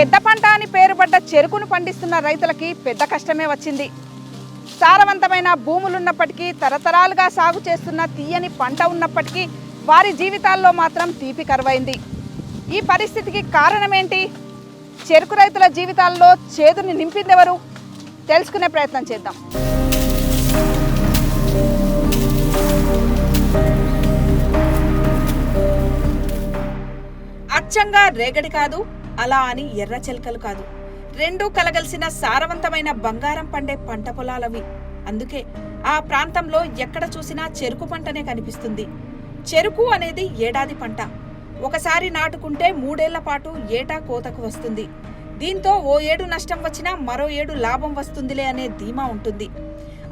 పెద్ద పంట అని పేరుపడ్డ చెరుకును పండిస్తున్న రైతులకి పెద్ద కష్టమే వచ్చింది. సారవంతమైన భూములున్నప్పటికీ, తరతరాలుగా సాగు చేస్తున్న తీయని పంట ఉన్నప్పటికీ వారి జీవితాల్లో మాత్రం తీపి కరువైంది. ఈ పరిస్థితికి కారణమేంటి? చెరుకు రైతుల జీవితాల్లో చేదుని నింపిందెవరు? తెలుసుకునే ప్రయత్నం చేద్దాం. అచ్చంగా రేగడి కాదు, అలా అని ఎర్ర చెలకలు కాదు. రెండూ కలగలిసిన సారవంతమైన బంగారం పండే పంట పొలాలవి. అందుకే ఆ ప్రాంతంలో ఎక్కడ చూసినా చెరుకు పంటనే కనిపిస్తుంది. చెరుకు అనేది ఏడాది పంట. ఒకసారి నాటుకుంటే 3 ఏళ్ల పాటు ఏటా కోతకు వస్తుంది. దీంతో ఓ ఏడు నష్టం వచ్చినా మరో ఏడు లాభం వస్తుందిలే అనే ధీమా ఉంటుంది.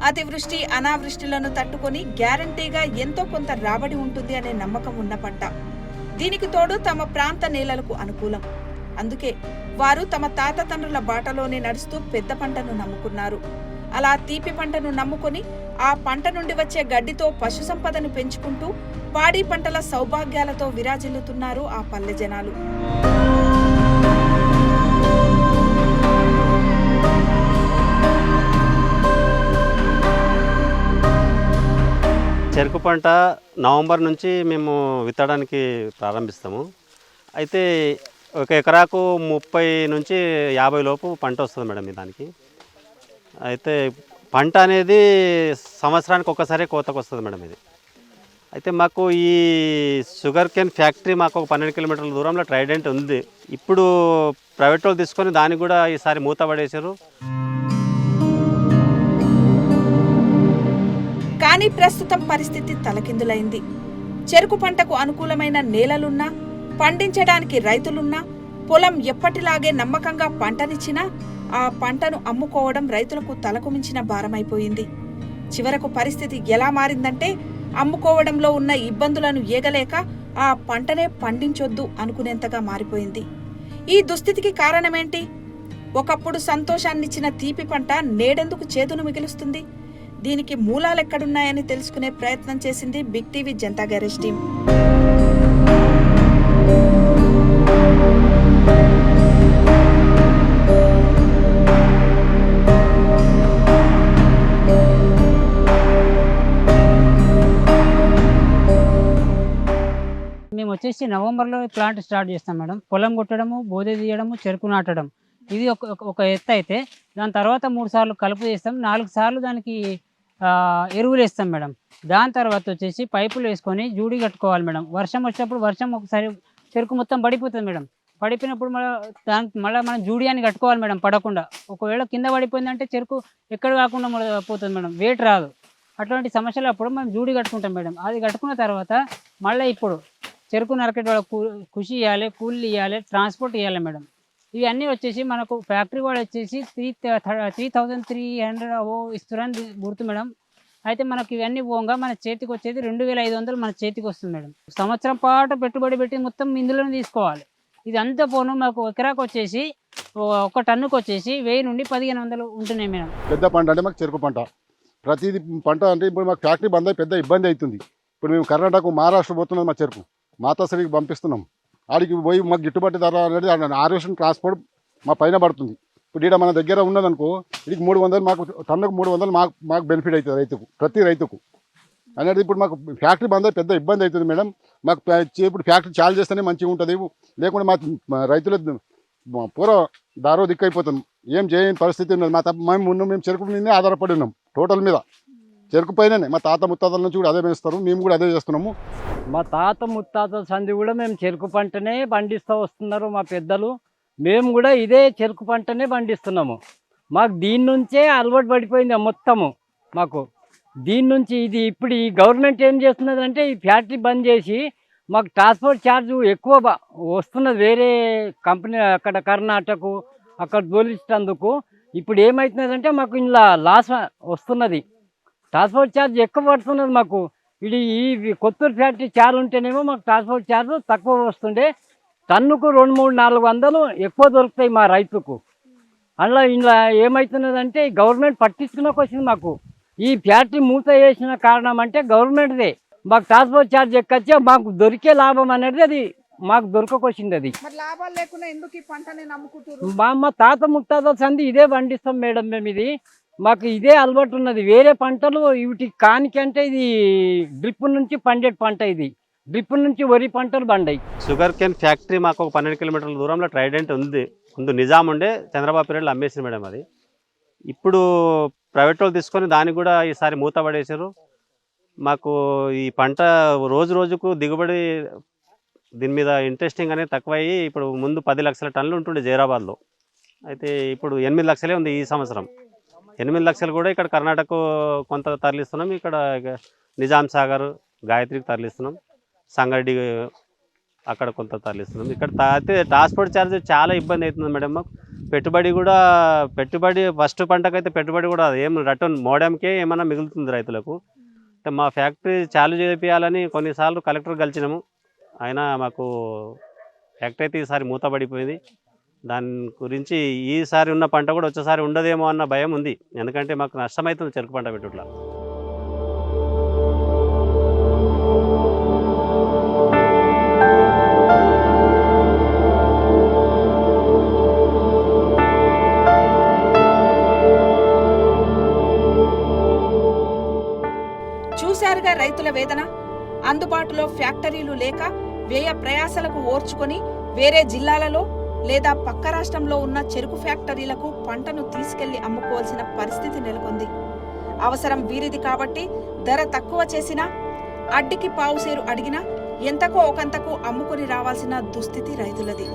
అతివృష్టి అనావృష్టిలను తట్టుకొని గ్యారంటీగా ఎంతో కొంత రాబడి ఉంటుంది అనే నమ్మకం ఉన్న పంట. దీనికి తోడు తమ ప్రాంత నేలలకు అనుకూలం. అందుకే వారు తమ తాతతండ్రుల బాటలోనే నడుస్తూ పెద్ద పంటను నమ్ముకున్నారు. అలా తీపి పంటను నమ్ముకొని ఆ పంట నుండి వచ్చే గడ్డితో పశు సంపదను పెంచుకుంటూ పాడి పంటల సౌభాగ్యాలతో విరాజిల్లుతున్నారు ఆ పల్లె జనాలు. చెరుకు పంట నవంబర్ నుంచి మేము విత్తడానికి ప్రారంభిస్తాము. అయితే ఒక ఎకరాకు 30 నుంచి 50 లోపు పంట వస్తుంది మేడం దానికి. అయితే పంట అనేది సంవత్సరానికి ఒకసారి కోతకు వస్తుంది మేడం ఇది. అయితే మాకు ఈ షుగర్ కేన్ ఫ్యాక్టరీ మాకు ఒక 12 కిలోమీటర్ల దూరంలో ట్రైడెంట్ ఉంది. ఇప్పుడు ప్రైవేట్ వాళ్ళు తీసుకొని దానికి కూడా ఈసారి మూత పడేశారు. కానీ ప్రస్తుతం పరిస్థితి తలకిందులైంది. చెరుకు పంటకు అనుకూలమైన నేలలున్నా, పండించడానికి రైతులున్నా, పొలం ఎప్పటిలాగే నమ్మకంగా పంటనిచ్చినా ఆ పంటను అమ్ముకోవడం రైతులకు తలకు మించిన భారమైపోయింది. చివరకు పరిస్థితి ఎలా మారిందంటే అమ్ముకోవడంలో ఉన్న ఇబ్బందులను ఏగలేక ఆ పంటనే పండించొద్దు అనుకునేంతగా మారిపోయింది. ఈ దుస్థితికి కారణమేంటి? ఒకప్పుడు సంతోషాన్నిచ్చిన తీపి పంట నేడెందుకు చేదును మిగులుస్తుంది? దీనికి మూలాలెక్కడున్నాయని తెలుసుకునే ప్రయత్నం చేసింది big TV Janata garage team. మేము వచ్చేసి నవంబర్లో ప్లాంట్ స్టార్ట్ చేస్తాం మేడం. పొలం కొట్టడము, బోధి తీయడము, చెరుకు నాటడం ఇది ఒక ఎత్తు అయితే, దాని తర్వాత 3 సార్లు కలుపు చేస్తాం, 4 సార్లు దానికి ఎరువులు వేస్తాం మేడం. దాని తర్వాత వచ్చేసి పైపులు వేసుకొని జూడి కట్టుకోవాలి మేడం. వర్షం వచ్చినప్పుడు వర్షం ఒకసారి చెరుకు మొత్తం పడిపోతుంది మేడం. పడిపోయినప్పుడు మళ్ళీ మనం జూడి అని కట్టుకోవాలి మేడం, పడకుండా. ఒకవేళ కింద పడిపోయిందంటే చెరుకు ఎక్కడ కాకుండా పోతుంది మేడం, వెయిట్ రాదు. అటువంటి సమస్యలు అప్పుడు మనం జూడి కట్టుకుంటాం మేడం. అది కట్టుకున్న తర్వాత మళ్ళీ ఇప్పుడు చెరుకు నరకెట్ వాళ్ళ కృషి ఇవ్వాలి, కూలీలు ఇవ్వాలి, ట్రాన్స్పోర్ట్ ఇవ్వాలి మేడం. ఇవన్నీ వచ్చేసి మనకు ఫ్యాక్టరీ వాళ్ళు వచ్చేసి 3,300 ఇస్తున్నారని గుర్తు మేడం. అయితే మనకు ఇవన్నీ పోగా మన చేతికి వచ్చేది 2,500 మన చేతికి వస్తుంది మేడం. సంవత్సరం పాటు పెట్టుబడి పెట్టి మొత్తం ఇందులోనే తీసుకోవాలి. ఇది అంతా పోను మాకు ఎకరాకు వచ్చేసి 1 టన్నుకు వచ్చేసి 1000 నుండి 1500 ఉంటున్నాయి మేడం. పెద్ద పంట అంటే మాకు చెరుకు పంట. ప్రతిదీ పంట అంటే ఇప్పుడు మాకు ఫ్యాక్టరీ బంద్ అయి పెద్ద ఇబ్బంది అవుతుంది. ఇప్పుడు మేము కర్ణాటక, మహారాష్ట్ర పోతున్నాం, మా చెరుకు మాతాశ్రీకి పంపిస్తున్నాం. ఆడికి పోయి మాకు గిట్టుబాటు ధర అనేది ఆర్వేషన్ ట్రాన్స్పోర్ట్ మా పైన పడుతుంది. ఇప్పుడు ఇక్కడ మన దగ్గర ఉన్నదనుకో, ఇది 300, మాకు టన్నుకు 300 మాకు బెనిఫిట్ అవుతుంది రైతుకు, ప్రతి రైతుకు అనేది. ఇప్పుడు మాకు ఫ్యాక్టరీ బంద్ పెద్ద ఇబ్బంది అవుతుంది మేడం. మాకు ఇప్పుడు ఫ్యాక్టరీ చాలు చేస్తేనే మంచిగా ఉంటుంది, లేకుంటే మా రైతుల పూర దారో దిక్కైపోతుంది. ఏం చేయని పరిస్థితి ఉన్నది. మేము చెరుకు మీదనే ఆధారపడి ఉన్నాం. టోటల్ మీద చెరుకు పైననే మా తాత ముత్తాతల నుంచి కూడా అదే వేస్తారు, మేము కూడా అదే చేస్తున్నాము. మా తాత ముత్తాతల సంధి కూడా మేము చెరుకు పంటనే పండిస్తూ వస్తున్నారు మా పెద్దలు. మేము కూడా ఇదే చెరుకు పంటనే పండిస్తున్నాము. మాకు దీని నుంచే అలవాటు పడిపోయింది మొత్తము. మాకు దీని నుంచి ఇది ఇప్పుడు ఈ గవర్నమెంట్ ఏం చేస్తున్నదంటే ఈ ఫ్యాక్టరీ బంద్ చేసి మాకు ట్రాన్స్పోర్ట్ ఛార్జ్ ఎక్కువ వస్తున్నది. వేరే కంపెనీ అక్కడ కర్ణాటక అక్కడ తోలించేందుకు ఇప్పుడు ఏమవుతున్నదంటే మాకు ఇలా లాస్ వస్తున్నది. ట్రాన్స్పోర్ట్ ఛార్జ్ ఎక్కువ పడుతున్నది మాకు. ఇది ఈ కొత్తూరు ఫ్యాక్టరీ చాలు ఉంటేనేమో మాకు ట్రాన్స్పోర్ట్ ఛార్జ్ తక్కువ వస్తుండే. టన్నుకు 200-400 ఎక్కువ దొరుకుతాయి మా రైతుకు. అందులో ఇలా ఏమవుతున్నదంటే గవర్నమెంట్ పట్టించుకున్నాక వచ్చింది మాకు. ఈ ఫ్యాక్టరీ మూత వేసిన కారణం అంటే గవర్నమెంట్దే. మాకు ట్రాన్స్పోర్ట్ ఛార్జ్ ఎక్కచ్చే మాకు దొరికే లాభం అనేది అది మాకు దొరకకొచ్చింది అది. మరి లాభాలు లేకుండా ఎందుకు ఈ పంటని నమ్ముకుంటారు? మా తాత ముత్తాతల సంది ఇదే పండిస్తాం మేడం మేము. ఇది మాకు ఇదే అలవాటు ఉన్నది. వేరే పంటలు వీటి కానికంటే ఇది డ్రిప్ నుంచి పండే పంట. ఇది డ్రిప్ నుంచి వరి పంటలు పండాయి. షుగర్ కేన్ ఫ్యాక్టరీ మాకు ఒక 12 కిలోమీటర్ల దూరంలో ట్రైడెంట్ ఉంది. ముందు నిజాం ఉండే, చంద్రబాబు పీరియడ్లో అమ్మేసింది మేడం అది. ఇప్పుడు ప్రైవేట్ వాళ్ళు తీసుకొని దానికి కూడా ఈసారి మూత పడేసారు. మాకు ఈ పంట రోజు రోజుకు దిగుబడి దీని మీద ఇంట్రెస్టింగ్ అనేది తక్కువయ్యి ఇప్పుడు ముందు 10 లక్షల టన్నులు ఉంటుండే జైరాబాద్లో. అయితే ఇప్పుడు 8 లక్షలే ఉంది ఈ సంవత్సరం. 8 లక్షలు కూడా ఇక్కడ కర్ణాటక కొంత తరలిస్తున్నాం. ఇక్కడ నిజాం సాగర్, గాయత్రికి తరలిస్తున్నాం. సంగారెడ్డి అక్కడ కొంత తరలిస్తున్నాం. ఇక్కడ అయితే ట్రాన్స్పోర్ట్ ఛార్జ్ చాలా ఇబ్బంది అవుతుంది మేడం. మాకు పెట్టుబడి ఫస్ట్ పంటకైతే పెట్టుబడి కూడా ఏం రిటర్న్ మోడంకే ఏమైనా మిగులుతుంది రైతులకు. మా ఫ్యాక్టరీ చాలు చేయాలని కొన్నిసార్లు కలెక్టర్ కలిసినాము. అయినా మాకు ఫ్యాక్టరీ అయితే ఈసారి మూతపడిపోయింది. దాని గురించి ఈసారి ఉన్న పంట కూడా వచ్చేసారి ఉండదేమో అన్న భయం ఉంది. ఎందుకంటే మాకు నష్టమవుతుంది చెరుకు పంట పెట్టుట్లా. చూశారుగా రైతుల వేదన. అందుబాటులో ఫ్యాక్టరీలు లేక వ్యయ ప్రయాసలకు ఓర్చుకొని వేరే జిల్లాలలో లేదా పక్క రాష్ట్రంలో ఉన్న చెరుకు ఫ్యాక్టరీలకు పంటను తీసుకెళ్లి అమ్ముకోవాల్సిన పరిస్థితి నెలకొంది. అవసరం వీరిది కాబట్టి ధర తక్కువ చేసినా, అడ్డికి పావుసేరు అడిగినా ఎంతకో ఒకంతకు అమ్ముకొని రావాల్సిన దుస్థితి రైతులది.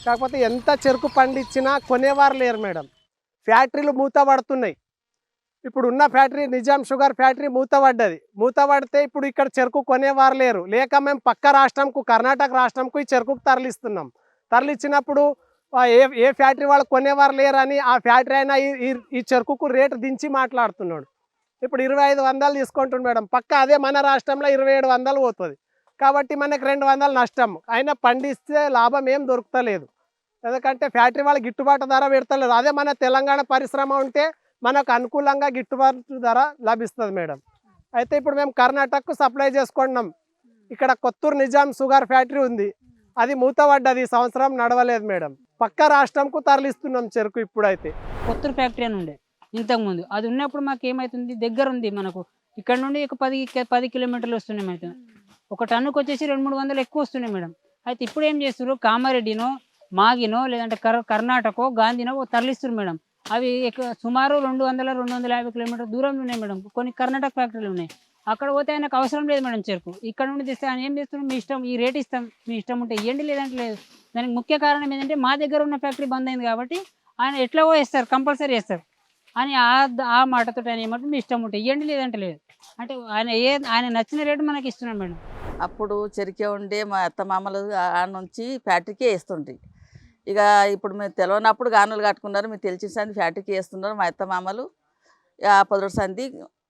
కాకపోతే ఎంత చెరుకు పండించినా కొనేవారు లేరు మేడం. ఫ్యాక్టరీలు మూతపడుతున్నాయి. ఇప్పుడు ఉన్న ఫ్యాక్టరీ నిజాం షుగర్ ఫ్యాక్టరీ మూతపడ్డది. మూతపడితే ఇప్పుడు ఇక్కడ చెరుకు కొనేవారు లేరు. లేక మేము పక్క రాష్ట్రంకు, కర్ణాటక రాష్ట్రంకు ఈ చెరుకుకు తరలిస్తున్నాం. తరలిచ్చినప్పుడు ఏ ఫ్యాక్టరీ వాళ్ళు కొనేవారు లేరని ఆ ఫ్యాక్టరీ అయినా ఈ చెరుకుకు రేటు దించి మాట్లాడుతున్నాడు. ఇప్పుడు 2500 తీసుకుంటుంది మేడం. పక్క అదే మన రాష్ట్రంలో 2700 పోతుంది. కాబట్టి మనకు 200 నష్టం. అయినా పండిస్తే లాభం ఏం దొరుకుతలేదు. ఎందుకంటే ఫ్యాక్టరీ వాళ్ళు గిట్టుబాటు ధర పెడతలేదు. అదే మన తెలంగాణ పరిశ్రమ ఉంటే మనకు అనుకూలంగా గిట్టుబాటు ధర లభిస్తుంది మేడం. అయితే ఇప్పుడు మేము కర్ణాటకకు సప్లై చేసుకుంటున్నాం. ఇక్కడ కొత్తూరు నిజాం షుగర్ ఫ్యాక్టరీ ఉంది. అది మూతపడ్డది. ఈ సంవత్సరం నడవలేదు మేడం. పక్క రాష్ట్రంకు తరలిస్తున్నాం చెరుకు. ఇప్పుడైతే కొత్తూరు ఫ్యాక్టరీ అని ఉండే ఇంతకుముందు. అది ఉన్నప్పుడు మాకు ఏమవుతుంది, దగ్గర ఉంది మనకు. ఇక్కడ నుండి ఒక 10 కిలోమీటర్లు వస్తున్నాయి. అయితే ఒక టన్నుకు వచ్చేసి 200-300 ఎక్కువ వస్తున్నాయి మేడం. అయితే ఇప్పుడు ఏం చేస్తున్నారు, కామారెడ్డినో, మాగినో, లేదంటే కర్ణాటకో, గాంధీనో తరలిస్తున్నారు మేడం. అవి సుమారు 200-250 కిలోమీటర్ దూరంలో ఉన్నాయి మేడం. కొన్ని కర్ణాటక ఫ్యాక్టరీలు ఉన్నాయి. అక్కడ పోతే ఆయనకు అవసరం లేదు మేడం చెరుకు. ఇక్కడ నుండి తెస్తే ఆయన ఏం చేస్తున్నాం, మీ ఇష్టం, ఈ రేట్ ఇస్తాం, మీ ఇష్టం ఉంటే ఇవ్వండి, లేదంటే లేదు. దానికి ముఖ్య కారణం ఏంటంటే మా దగ్గర ఉన్న ఫ్యాక్టరీ బంద్ అయింది కాబట్టి ఆయన ఎట్లా వేస్తారు, కంపల్సరీ వేస్తారు అని ఆ మాటతో ఆయన ఏమంటే మీ ఇష్టం ఉంటే ఇవ్వండి, లేదంటే లేదు. అంటే ఆయన నచ్చిన రేటు మనకి ఇస్తున్నాం మేడం. అప్పుడు చెరికే ఉండే మా అత్తమామలు ఆ నుంచి ఫ్యాక్టరీకే వేస్తుండ్రి. ఇక ఇప్పుడు మేము తెలియనప్పుడు గానులు కట్టుకున్నారు. మీరు తెలిసిన సంది ఫ్యాక్టరీకి వేస్తున్నారు మా అత్తమామలు. ఆ 10 సంది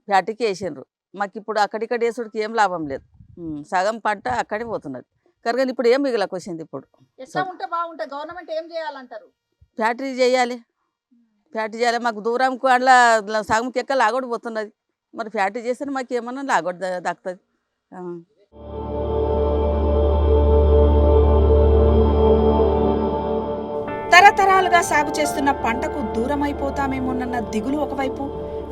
ఫ్యాక్టరీకి వేసిండ్రు. మాకు ఇప్పుడు అక్కడిక్కడ వేసుడికి ఏం లాభం లేదు. సగం పంట అక్కడే పోతున్నది. కానీ ఇప్పుడు ఏం మిగిలకు వచ్చింది. ఇప్పుడు ఎట్లా ఉంటే బాగుంటుంది, గవర్నమెంట్ ఏం చేయాలంటారు? ఫ్యాక్టరీ చేయాలి. మాకు దూరంకు అందులో సగంకి ఎక్క లాగొడి పోతున్నది. మరి ఫ్యాక్టరీ చేస్తే మాకు ఏమన్నా లాగొడి దక్కుతుంది. తరతరాలుగా సాగు చేస్తున్న పంటకు దూరమైపోతామేమోనన్న దిగులు ఒకవైపు,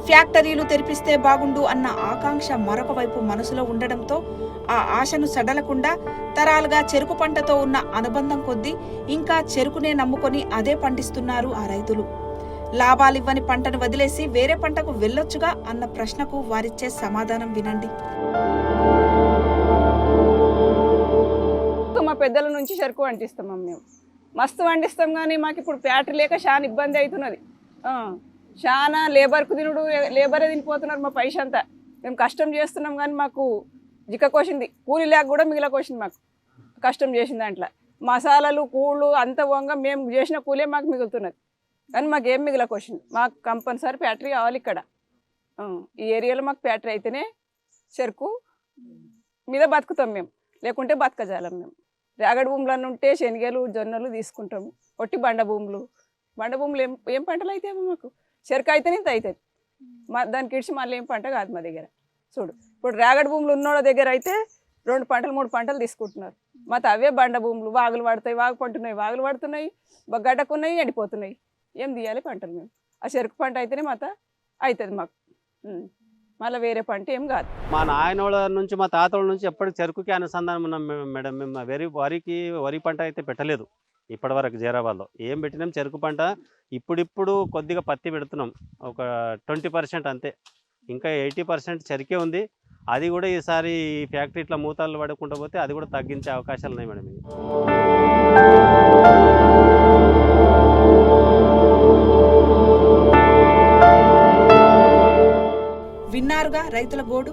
ఫ్యాక్టరీలు తెరిపిస్తే బాగుండు అన్న ఆకాంక్ష మరొక వైపు మనసులో ఉండడంతో ఆ ఆశను సడలకుండా తరాలుగా చెరుకు పంటతో ఉన్న అనుబంధం కొద్దీ ఇంకా చెరుకునే నమ్ముకొని అదే పండిస్తున్నారు ఆ రైతులు. లాభాలివ్వని పంటను వదిలేసి వేరే పంటకు వెళ్ళొచ్చుగా అన్న ప్రశ్నకు వారిచ్చే సమాధానం వినండి. మా పెద్దల నుంచి చెరుకు వండిస్తాం మేము. మస్తు వండిస్తాం, కానీ మాకు ఇప్పుడు ఫ్యాక్టరీ లేక చాలా ఇబ్బంది అవుతున్నది. చాలా లేబర్కు తినుడు, లేబరే తినిపోతున్నారు మా పైస అంతా. మేము కష్టం చేస్తున్నాం కానీ మాకు జిక్కకోసింది, కూలి లేక కూడా మిగిలకోసింది. మాకు కష్టం చేసిన దాంట్లో మసాలాలు, కూళ్ళు అంత వంగ మేము చేసిన కూలే మాకు మిగులుతున్నది. కానీ మాకు ఏం మిగిలకోసింది. మాకు కంపల్సరీ ఫ్యాక్టరీ కావాలి ఇక్కడ. ఈ ఏరియాలో మాకు ఫ్యాక్టరీ అయితేనే చెరుకు మీద బతుకుతాం మేము, లేకుంటే బతకజాలం మేము. రేగడి భూములు అన్నీ ఉంటే శనగలు జొన్నలు తీసుకుంటాము. ఒట్టి బండ భూములు ఏం పంటలు అవుతాయేమో మాకు. చెరుకు అయితేనే ఇంత అవుతుంది. దానికి ఇడిచి మళ్ళీ ఏం పంట కాదు మా దగ్గర. చూడు ఇప్పుడు రేగడి భూములు ఉన్నోళ్ళ దగ్గర అయితే 2 పంటలు 3 పంటలు తీసుకుంటున్నారు. మాకు అవే బండ భూములు, వాగులు పడుతున్నాయి, వాగులు పడుతున్నాయి, గడ్డకున్నాయి, ఎండిపోతున్నాయి. ఏం తీయాలి పంటలు మేము? ఆ చెరుకు పంట అయితేనే మాత అవుతుంది మాకు. మళ్ళీ వేరే పంట ఏం కాదు. మా నాయనోళ్ళ నుంచి మా తాతోళ్ళ నుంచి ఎప్పటికి చెరుకుకి అనుసంధానం ఉన్నాం మేడం. మేము వరి పంట అయితే పెట్టలేదు ఇప్పటివరకు. జైరాబాద్లో ఏం పెట్టినాం చెరుకు పంట. ఇప్పుడు కొద్దిగా పత్తి పెడుతున్నాం, ఒక 20% అంతే. ఇంకా 80% చెరుకే ఉంది. అది కూడా ఈసారి ఫ్యాక్టరీ ఇట్లా మూతలు పడకుండా పోతే అది కూడా తగ్గించే అవకాశాలు ఉన్నాయి మేడం. విన్నారుగా రైతుల గోడు.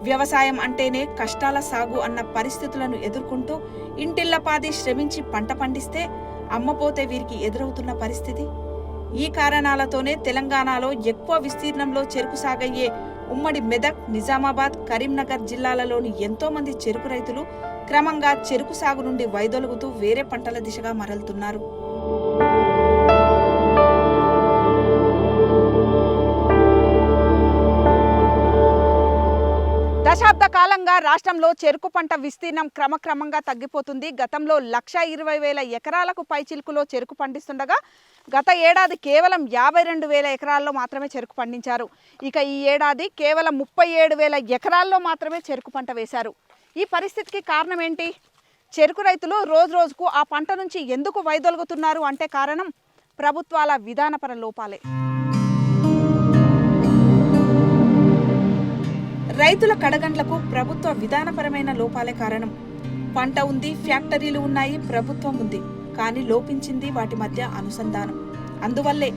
వ్యవసాయం అంటేనే కష్టాల సాగు అన్న పరిస్థితులను ఎదుర్కొంటూ ఇంటిల్లపాది శ్రమించి పంట పండిస్తే అమ్మపోతే వీరికి ఎదురవుతున్న పరిస్థితి. ఈ కారణాలతోనే తెలంగాణలో ఎక్కువ విస్తీర్ణంలో చెరుకు సాగయ్యే ఉమ్మడి మెదక్, నిజామాబాద్, కరీంనగర్ జిల్లాలలోని ఎంతో మంది చెరుకు రైతులు క్రమంగా చెరుకు సాగు నుండి వైదొలుగుతూ వేరే పంటల దిశగా మరలుతున్నారు. దశాబ్ద కాలంగా రాష్ట్రంలో చెరుకు పంట విస్తీర్ణం క్రమక్రమంగా తగ్గిపోతుంది. గతంలో 1,20,000 ఎకరాలకు పైచిలుకులో చెరుకు పండిస్తుండగా గత ఏడాది కేవలం 52,000 ఎకరాల్లో మాత్రమే చెరుకు పండించారు. ఇక ఈ ఏడాది కేవలం 37,000 ఎకరాల్లో మాత్రమే చెరుకు పంట వేశారు. ఈ పరిస్థితికి కారణం ఏంటి? చెరుకు రైతులు రోజు రోజుకు ఆ పంట నుంచి ఎందుకు వైదొలుగుతున్నారు అంటే కారణం ప్రభుత్వాల విధానపర లోపాలే. రైతుల కడగండ్లకు ప్రభుత్వ విధానపరమైన లోపాలే కారణం. పంట ఉంది, ఫ్యాక్టరీలు ఉన్నాయి, ప్రభుత్వం ఉంది, కానీ లోపించింది వాటి మధ్య అనుసంధానం. అందువల్లే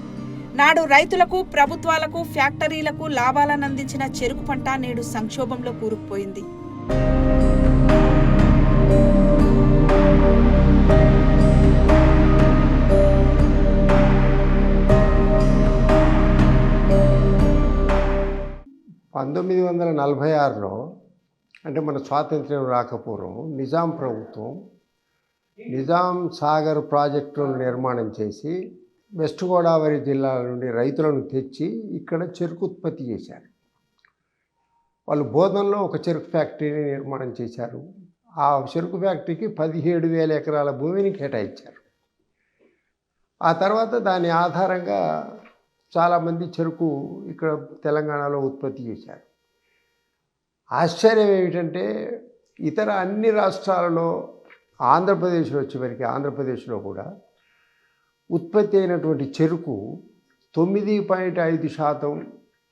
నాడు రైతులకు, ప్రభుత్వాలకు, ఫ్యాక్టరీలకు లాభాలను అందించిన చెరుకు పంట నేడు సంక్షోభంలో కూరుకుపోయింది. పంతొమ్మిది 1946లో అంటే మన స్వాతంత్ర్యం రాకపూర్వం నిజాం ప్రభుత్వం నిజాం సాగర్ ప్రాజెక్టులను నిర్మాణం చేసి వెస్ట్ గోదావరి జిల్లాల నుండి రైతులను తెచ్చి ఇక్కడ చెరుకు ఉత్పత్తి చేశారు. వాళ్ళు బోధనలో ఒక చెరుకు ఫ్యాక్టరీని నిర్మాణం చేశారు. ఆ చెరుకు ఫ్యాక్టరీకి 17,000 ఎకరాల భూమిని కేటాయించారు. ఆ తర్వాత దాని ఆధారంగా చాలామంది చెరుకు ఇక్కడ తెలంగాణలో ఉత్పత్తి చేశారు. ఆశ్చర్యం ఏమిటంటే ఇతర అన్ని రాష్ట్రాలలో ఆంధ్రప్రదేశ్లో చివరికి ఆంధ్రప్రదేశ్లో కూడా ఉత్పత్తి అయినటువంటి చెరుకు 9.5%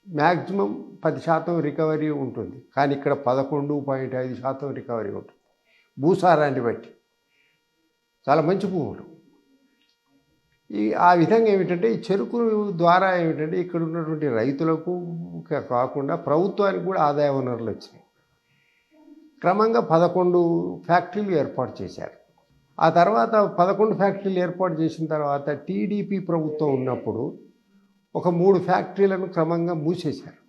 మ్యాక్సిమం 10% రికవరీ ఉంటుంది. కానీ ఇక్కడ 11.5% రికవరీ ఉంటుంది. భూసారాన్ని బట్టి చాలా మంచి భూములు. ఆ విధంగా ఏమిటంటే ఈ చెరుకు ద్వారా ఏమిటంటే ఇక్కడ ఉన్నటువంటి రైతులకు కాకుండా ప్రభుత్వానికి కూడా ఆదాయ వనరులు వచ్చినాయి. క్రమంగా 11 ఫ్యాక్టరీలు ఏర్పాటు చేశారు. ఆ తర్వాత 11 ఫ్యాక్టరీలు ఏర్పాటు చేసిన తర్వాత టీడీపీ ప్రభుత్వం ఉన్నప్పుడు ఒక 3 ఫ్యాక్టరీలను క్రమంగా మూసేశారు.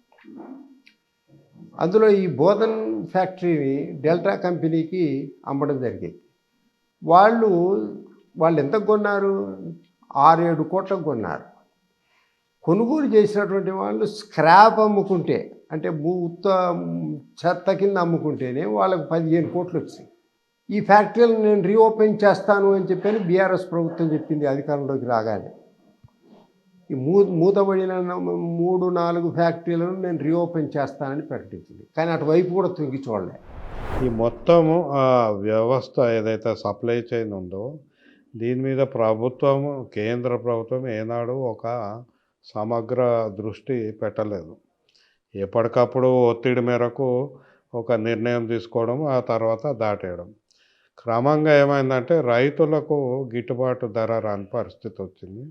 అందులో ఈ బోధన్ ఫ్యాక్టరీని డెల్టా కంపెనీకి అమ్మడం జరిగింది. వాళ్ళు ఎంత కొన్నారు? 6-7 కోట్లకు కొన్నారు. కొనుగోలు చేసినటువంటి వాళ్ళు స్క్రాప్ అమ్ముకుంటే అంటే చెత్త కింద అమ్ముకుంటేనే వాళ్ళకు 15 కోట్లు వచ్చినాయి. ఈ ఫ్యాక్టరీలను నేను రీఓపెన్ చేస్తాను అని చెప్పని బీఆర్ఎస్ ప్రభుత్వం చెప్పింది అధికారంలోకి రాగానే. ఈ మూతబడిన 3-4 ఫ్యాక్టరీలను నేను రీఓపెన్ చేస్తానని ప్రకటించింది. కానీ అటువైపు కూడా తొంగి చూడలే. ఈ మొత్తము వ్యవస్థ ఏదైతే సప్లై చైన్ ఉందో దీని మీద ప్రభుత్వం, కేంద్ర ప్రభుత్వం ఏనాడు ఒక సమగ్ర దృష్టి పెట్టలేదు. ఎప్పటికప్పుడు ఒత్తిడి మేరకు ఒక నిర్ణయం తీసుకోవడం, ఆ తర్వాత దాటేయడం. క్రమంగా ఏమైందంటే రైతులకు గిట్టుబాటు ధర రాని పరిస్థితి వచ్చింది.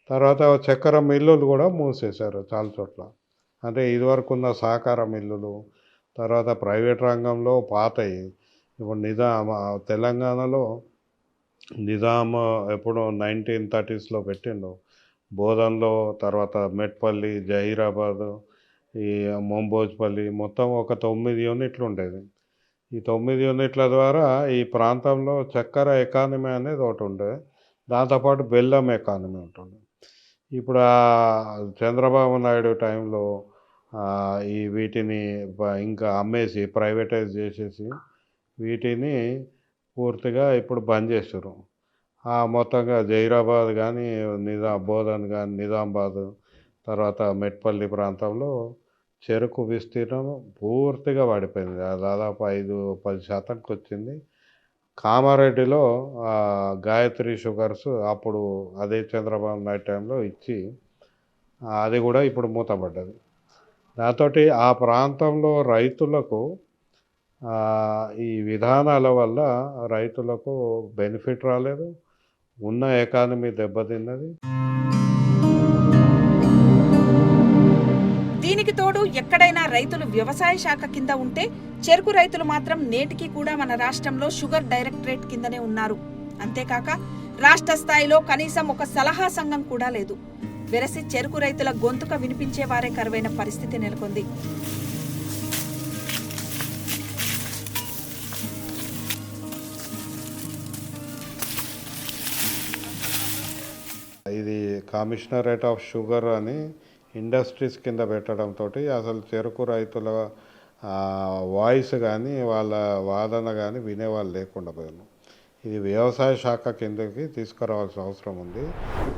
తర్వాత చక్కెర మిల్లులు కూడా మూసేశారు చాలా చోట్ల. అంటే ఇదివరకు ఉన్న సహకార మిల్లులు, తర్వాత ప్రైవేట్ రంగంలో పాతయి. ఇప్పుడు తెలంగాణలో నిజాం ఎప్పుడో 1930sలో పెట్టిండు. బోధన్లో, తర్వాత మెట్పల్లి, జహీరాబాద్, ఈ మొంబోజ్పల్లి మొత్తం ఒక 9 యూనిట్లు ఉండేది. ఈ 9 యూనిట్ల ద్వారా ఈ ప్రాంతంలో చక్కెర ఎకానమీ అనేది ఒకటి ఉండే, దాంతోపాటు బెల్లం ఎకానమీ ఉంటుంది. ఇప్పుడు చంద్రబాబు నాయుడు టైంలో ఈ వీటిని ఇంకా అమ్మేసి ప్రైవేటైజ్ చేసేసి వీటిని పూర్తిగా ఇప్పుడు బంద్ చేశారు. మొత్తంగా జైరాబాద్ కానీ బోధన్ కానీ నిజామాబాద్ తర్వాత మెట్పల్లి ప్రాంతంలో చెరుకు విస్తీర్ణం పూర్తిగా పడిపోయింది. దాదాపు 5-10% వచ్చింది. కామారెడ్డిలో గాయత్రి షుగర్స్ అప్పుడు అదే చంద్రబాబు నాయుడు టైంలో ఇచ్చి అది కూడా ఇప్పుడు మూతపడ్డది. దాంతో ఆ ప్రాంతంలో రైతులకు ఈ విధానాల వల్ల రైతులకు బెనిఫిట్ రాలేదు, ఉన్న ఎకానమీ దెబ్బతిన్నది. దీనికి తోడు ఎక్కడైనా రైతులు వ్యవసాయ శాఖ కింద ఉంటే చెరుకు రైతులు మాత్రం నేటికి కూడా మన రాష్ట్రంలో షుగర్ డైరెక్టరేట్ కిందనే ఉన్నారు. అంతేకాక రాష్ట్ర స్థాయిలో కనీసం ఒక సలహా సంఘం కూడా లేదు. వెరసి చెరుకు రైతుల గొంతుక వినిపించే వారే కరువైన పరిస్థితి నెలకొంది. ఇది కమిషనరేట్ ఆఫ్ షుగర్ అని ఇండస్ట్రీస్ కింద పెట్టడంతో అసలు చెరుకు రైతుల వాయిస్ కానీ వాళ్ళ వాదన కానీ వినేవాళ్ళు లేకుండా పోయాను. ఇది వ్యవసాయ శాఖ కిందకి తీసుకురావాల్సిన అవసరం ఉంది.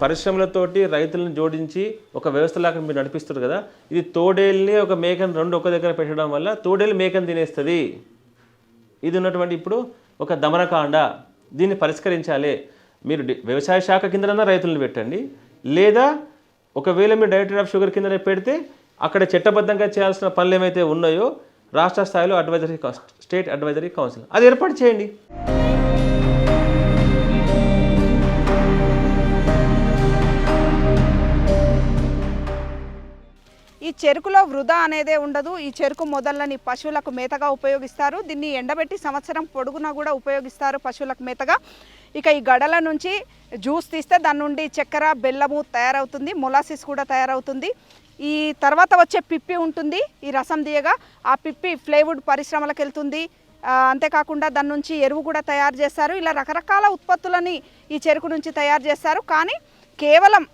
పరిశ్రమలతోటి రైతులను జోడించి ఒక వ్యవస్థలాగా మీరు నడిపిస్తారు కదా, ఇది తోడేల్ని ఒక మేకను రెండు ఒక దగ్గర పెట్టడం వల్ల తోడేలు మేకను తినేస్తుంది. ఇది ఉన్నటువంటి ఇప్పుడు ఒక దమనకాండ. దీన్ని పరిష్కరించాలి. మీరు వ్యవసాయ శాఖ కిందనన్నా రైతులను పెట్టండి, లేదా ఒకవేళ మీరు డైరెక్టర్ ఆఫ్ షుగర్ కిందనే పెడితే అక్కడ చట్టబద్ధంగా చేయాల్సిన పనులు ఏమైతే ఉన్నాయో రాష్ట్ర స్థాయిలో స్టేట్ అడ్వైజరీ కౌన్సిల్ అది ఏర్పాటు చేయండి. ఈ చెరుకులో వృధా అనేదే ఉండదు. ఈ చెరుకు మొదళ్ళని పశువులకు మేతగా ఉపయోగిస్తారు. దీన్ని ఎండబెట్టి సంవత్సరం పొడుగునా కూడా ఉపయోగిస్తారు పశువులకు మేతగా. ఇక ఈ గడల నుంచి జ్యూస్ తీస్తే దాని నుండి చక్కెర, బెల్లము తయారవుతుంది, మొలాసిస్ కూడా తయారవుతుంది. ఈ తర్వాత వచ్చే పిప్పి ఉంటుంది, ఈ రసం తీయగా ఆ పిప్పి ప్లైవుడ్ పరిశ్రమలకు వెళ్తుంది. అంతేకాకుండా దాని నుంచి ఎరువు కూడా తయారు చేస్తారు. ఇలా రకరకాల ఉత్పత్తులని ఈ చెరుకు నుంచి తయారు చేస్తారు. కానీ కేవలం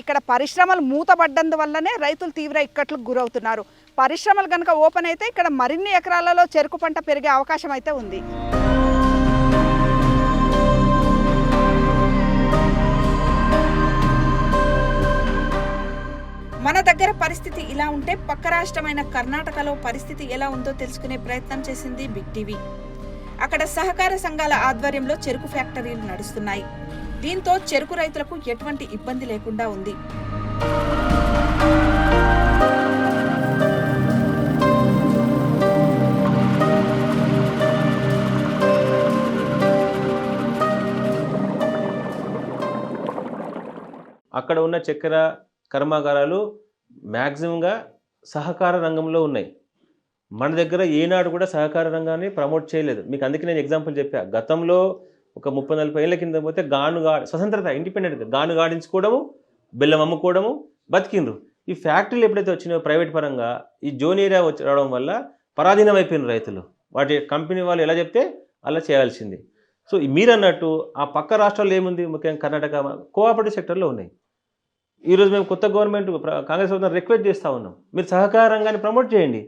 ఇక్కడ పరిశ్రమలు మూతబడ్డందువల్లనే రైతులు తీవ్ర ఇక్కట్లకు గురవుతున్నారు. పరిశ్రమలు కనుక ఓపెన్ అయితే ఇక్కడ మరిన్ని ఎకరాలలో చెరుకు పంట పెరిగే అవకాశం అయితే ఉంది. మన దగ్గర పరిస్థితి ఇలా ఉంటే పక్క రాష్ట్రమైన కర్ణాటకలో పరిస్థితి ఎలా ఉందో తెలుసుకునే ప్రయత్నం చేసింది బిగ్ టీవీ. అక్కడ సహకార సంఘాల ఆధ్వర్యంలో చెరుకు ఫ్యాక్టరీలు నడుస్తున్నాయి. దీంతో చెరుకు రైతులకు ఎటువంటి ఇబ్బంది లేకుండా ఉంది. అక్కడ ఉన్న చక్కెర కర్మాగారాలు మ్యాక్సిమంగా సహకార రంగంలో ఉన్నాయి. మన దగ్గర ఏనాడు కూడా సహకార రంగాన్ని ప్రమోట్ చేయలేదు. మీకు అందుకే నేను ఎగ్జాంపుల్ చెప్పా. గతంలో ఒక 30-40 ఏళ్ళ కింద పోతే స్వతంత్రత ఇండిపెండెంట్గా గాను గాడించుకోవడము, బెల్లం అమ్ముకోవడము, బతికిండ్రు. ఈ ఫ్యాక్టరీలు ఎప్పుడైతే వచ్చినాయో ప్రైవేట్ పరంగా ఈ జోన్ ఏరియా రావడం వల్ల పరాధీనం అయిపోయిన రైతులు. వాటి కంపెనీ వాళ్ళు ఎలా చెప్తే అలా చేయాల్సింది. సో మీరు అన్నట్టు ఆ పక్క రాష్ట్రాల్లో ఏముంది, ముఖ్యంగా కర్ణాటక కోఆపరేటివ్ సెక్టర్లో ఉన్నాయి. ఈరోజు మేము కొత్త గవర్నమెంట్ కాంగ్రెస్ ప్రభుత్వం రిక్వెస్ట్ చేస్తూ ఉన్నాం, మీరు సహకార రంగాన్ని ప్రమోట్ చేయండి.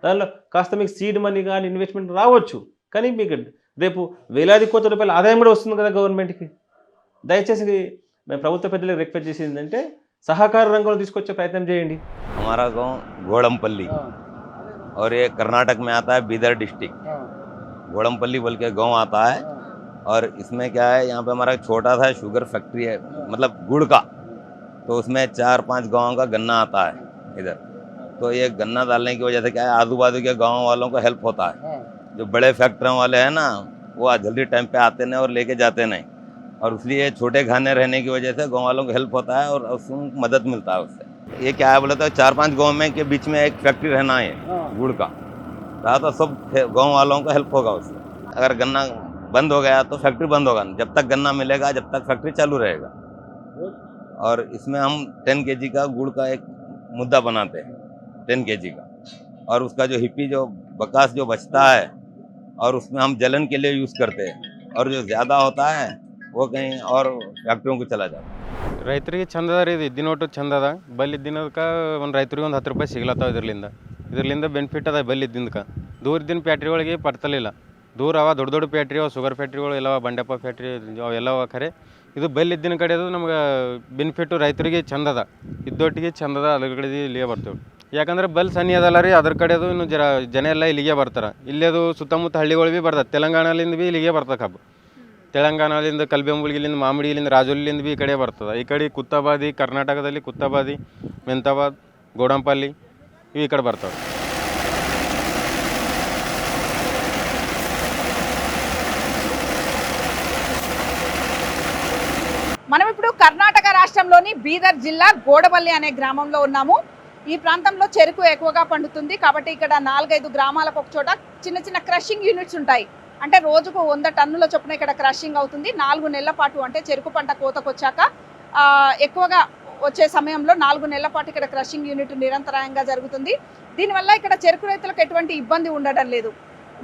దానిలో కాస్త మీకు సీడ్ మనీ కానీ ఇన్వెస్ట్మెంట్ రావచ్చు, కానీ మీకు రేపు వేలాది కోట్ల రూపాయల ఆదాయం కూడా వస్తుంది కదా గవర్నమెంట్కి. దయచేసి మేము ప్రభుత్వ పెద్దలకు రిక్వెస్ట్ చేసేది ఏంటంటే సహకార రంగంలో తీసుకొచ్చే ప్రయత్నం చేయండి. हमारा गांव गोड़मपल्ली और ये कर्नाटक में आता है बीदर डिस्ट्रिक्ट. गोड़मपल्ली बोल के गाँव आता है और इसमें क्या है, यहाँ पे हमारा छोटा सा शुगर फैक्ट्री है, मतलब गुड़ का. तो उसमें 4-5 गाँव का गन्ना आता है इधर. तो ये गन्ना डालने की वजह से क्या है, आजू बाजू के गाँव वालों को हेल्प होता है. जो बड़े फैक्ट्रियों वाले हैं ना, वो जल्दी टाइम पे आते नहीं और लेके जाते नहीं, और इसलिए छोटे खाने रहने की वजह से गाँव वालों को हेल्प होता है और उसको मदद मिलता है उससे. ये क्या है बोले तो 4-5 गाँव में के बीच में एक फैक्ट्री रहना है गुड़ का, तो सब गाँव वालों को हेल्प होगा उससे. अगर गन्ना बंद हो गया तो फैक्ट्री बंद होगा, जब तक गन्ना मिलेगा जब तक फैक्ट्री चालू रहेगा. और इसमें हम 10 kg का गुड़ का एक मुद्दा बनाते हैं, 10 kg का, और उसका जो हिप्पी जो बकास जो बचता है और उसमें हम जलन के लिए यूज़ करते हैं, और जो ज़्यादा होता है वो कहीं और फैक्ट्रियों को चला जाता है। ರೈತರಿಗೆ ಚಂದದ ರೀ ಇದು ದಿನೊಟ್ಟು ಚಂದದ ಬಲ್ಲಿ ದಿನಕ್ಕೆ ಒಂದು ರೈತರಿಗೆ ಒಂದು 10 ರೂಪಾಯಿ ಸಿಗ್ಲತ್ತಾವ ಇದರಿಂದ ಬೆನಿಫಿಟ್ ಅದ ಬಲ್ಲಿ ದಿನಕ್ಕೆ ದೂರದಿನ ಫ್ಯಾಕ್ಟ್ರಿಗಳಿಗೆ ಪಡ್ತಲಿಲ್ಲ ದೂರ ಅವ ದೊಡ್ಡ ದೊಡ್ಡ ಫ್ಯಾಕ್ಟ್ರಿ ಅವ ಶುಗರ್ ಫ್ಯಾಕ್ಟ್ರಿಗಳು ಎಲ್ಲವ ಬಂಡೆಪ್ಪ ಫ್ಯಾಕ್ಟ್ರಿ ಅವೆಲ್ಲವ ಖರೆ ಇದು ಬಲ್ಲಿದ್ದಿನ ಕಡೆದು ನಮ್ಗೆ ಬೆನಿಫಿಟ್ಟು ರೈತರಿಗೆ ಚಂದದ ಇದ್ದೊಟ್ಟಿಗೆ ಚಂದದ ಅದ್ರ ಕಡೆ ಇಲ್ಲಿಗೆ ಬರ್ತೇವೆ ಯಾಕಂದ್ರೆ ಬಲ್ ಸನಿ ಅದಲ್ಲ ರೀ ಅದ್ರ ಕಡೆದು ಇನ್ನು ಜನ ಎಲ್ಲ ಇಲ್ಲಿಗೆ ಬರ್ತಾರೆ ಇಲ್ಲೇದು ಸುತ್ತಮುತ್ತ ಹಳ್ಳಿಗಳು ಭೀ ಬರ್ತದೆ ತೆಲಂಗಾಣಲಿಂದ ಭೀ ಇಲ್ಲಿಗೆ ಬರ್ತದೆ ಕಬ್ಬು ತೆಲಂಗಾಣದಿಂದ ಕಲ್ಬೆಂಬುಲ್ಗಿಲಿಂದ ಮಾಮಿಡಿಲಿಂದ ರಾಜೋಲಿಂದ ಭೀ ಈ ಕಡೆ ಬರ್ತದೆ ಈ ಕಡೆ ಕುತ್ತಬಾದಿ ಕರ್ನಾಟಕದಲ್ಲಿ ಕುತ್ತಬಾದಿ ಮೆಂತಾಬಾದ್ ಗೋಡಂಪಲ್ಲಿ ಇವು ಈ ಕಡೆ ಬರ್ತವೆ మనం ఇప్పుడు కర్ణాటక రాష్ట్రంలోని బీదర్ జిల్లా గోడపల్లి అనే గ్రామంలో ఉన్నాము. ఈ ప్రాంతంలో చెరుకు ఎక్కువగా పండుతుంది కాబట్టి ఇక్కడ 4-5 గ్రామాలకు ఒక చోట చిన్న చిన్న క్రషింగ్ యూనిట్స్ ఉంటాయి. అంటే రోజుకు 100 టన్నుల చొప్పున ఇక్కడ క్రషింగ్ అవుతుంది. 4 నెలల పాటు అంటే చెరుకు పంట కోతకు వచ్చాక ఎక్కువగా వచ్చే సమయంలో 4 నెలల పాటు ఇక్కడ క్రషింగ్ యూనిట్ నిరంతరాయంగా జరుగుతుంది. దీనివల్ల ఇక్కడ చెరుకు రైతులకు ఎటువంటి ఇబ్బంది ఉండడం లేదు.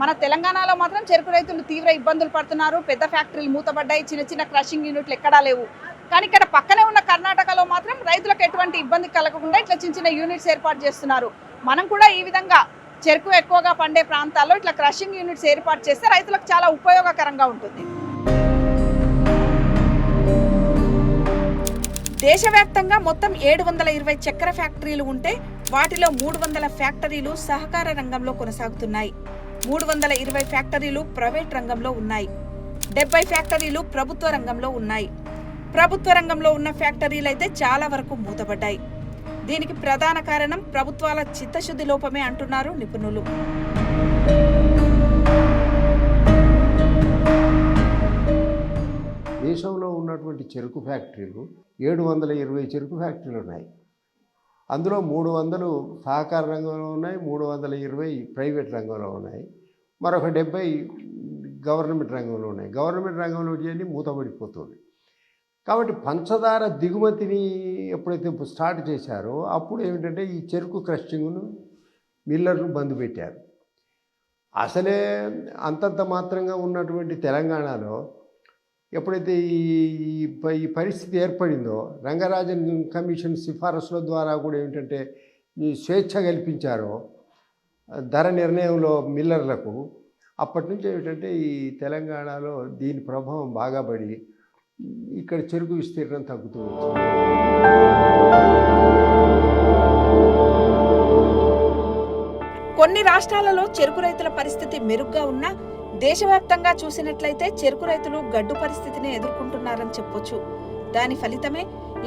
మన తెలంగాణలో మాత్రం చెరుకు రైతులు తీవ్ర ఇబ్బందులు పడుతున్నారు. పెద్ద ఫ్యాక్టరీలు మూతపడ్డాయి, చిన్న చిన్న క్రషింగ్ యూనిట్లు ఎక్కడా లేవు. కానీ ఇక్కడ పక్కనే ఉన్న కర్ణాటకలో మాత్రం రైతులకు ఎటువంటి ఇబ్బంది కలగకుండా ఇట్లా చిన్న చిన్న యూనిట్స్ ఏర్పాటు చేస్తున్నారు. మనం కూడా ఈ విధంగా చెరుకు ఎక్కువగా పండే ప్రాంతాల్లో ఇట్లా క్రషింగ్ యూనిట్స్ ఏర్పాటు చేస్తే రైతులకు చాలా ఉపయోగకరంగా ఉంటుంది. దేశవ్యాప్తంగా మొత్తం 720 చక్కెర ఫ్యాక్టరీలు ఉంటే వాటిలో 300 ఫ్యాక్టరీలు సహకార రంగంలో కొనసాగుతున్నాయి. 320 ఫ్యాక్టరీలు ప్రైవేట్ రంగంలో ఉన్నాయి. 70 ఫ్యాక్టరీలు ప్రభుత్వ రంగంలో ఉన్నాయి. ప్రభుత్వ రంగంలో ఉన్న ఫ్యాక్టరీలు అయితే చాలా వరకు మూతపడ్డాయి. దీనికి ప్రధాన కారణం ప్రభుత్వాల చిత్తశుద్ధి లోపమే అంటున్నారు నిపుణులు. దేశంలో ఉన్నటువంటి చెరుకు ఫ్యాక్టరీలు 720 చెరుకు ఫ్యాక్టరీలు ఉన్నాయి. అందులో 300 సహకార రంగంలో ఉన్నాయి, 320 ప్రైవేట్ రంగంలో ఉన్నాయి, మరొక 70 గవర్నమెంట్ రంగంలో ఉన్నాయి. గవర్నమెంట్ రంగంలో చేయండి మూతపడిపోతుంది. కాబట్టి పంచదార దిగుమతిని ఎప్పుడైతే స్టార్ట్ చేశారో అప్పుడు ఏమిటంటే ఈ చెరుకు క్రషింగ్ను మిల్లర్ను బంద్ పెట్టారు. అసలే అంతంత మాత్రంగా ఉన్నటువంటి తెలంగాణలో ఎప్పుడైతే ఈ పరిస్థితి ఏర్పడిందో రంగరాజన్ కమిషన్ సిఫారసుల ద్వారా కూడా ఏమిటంటే ఈ స్వేచ్ఛ కల్పించారో ధర నిర్ణయంలో మిల్లర్లకు, అప్పటి నుంచి ఏమిటంటే ఈ తెలంగాణలో దీని ప్రభావం బాగా పడి ఇక్కడ చెరుకు విస్తీర్ణం తగ్గుతూ వచ్చింది. కొన్ని రాష్ట్రాలలో చెరుకు రైతుల పరిస్థితి మెరుగ్గా ఉన్నా దేశవ్యాప్తంగా చూసినట్లయితే చెరుకు రైతులు గడ్డు పరిస్థితిని ఎదుర్కొంటున్నారని చెప్పొచ్చు. దాని ఫలితమే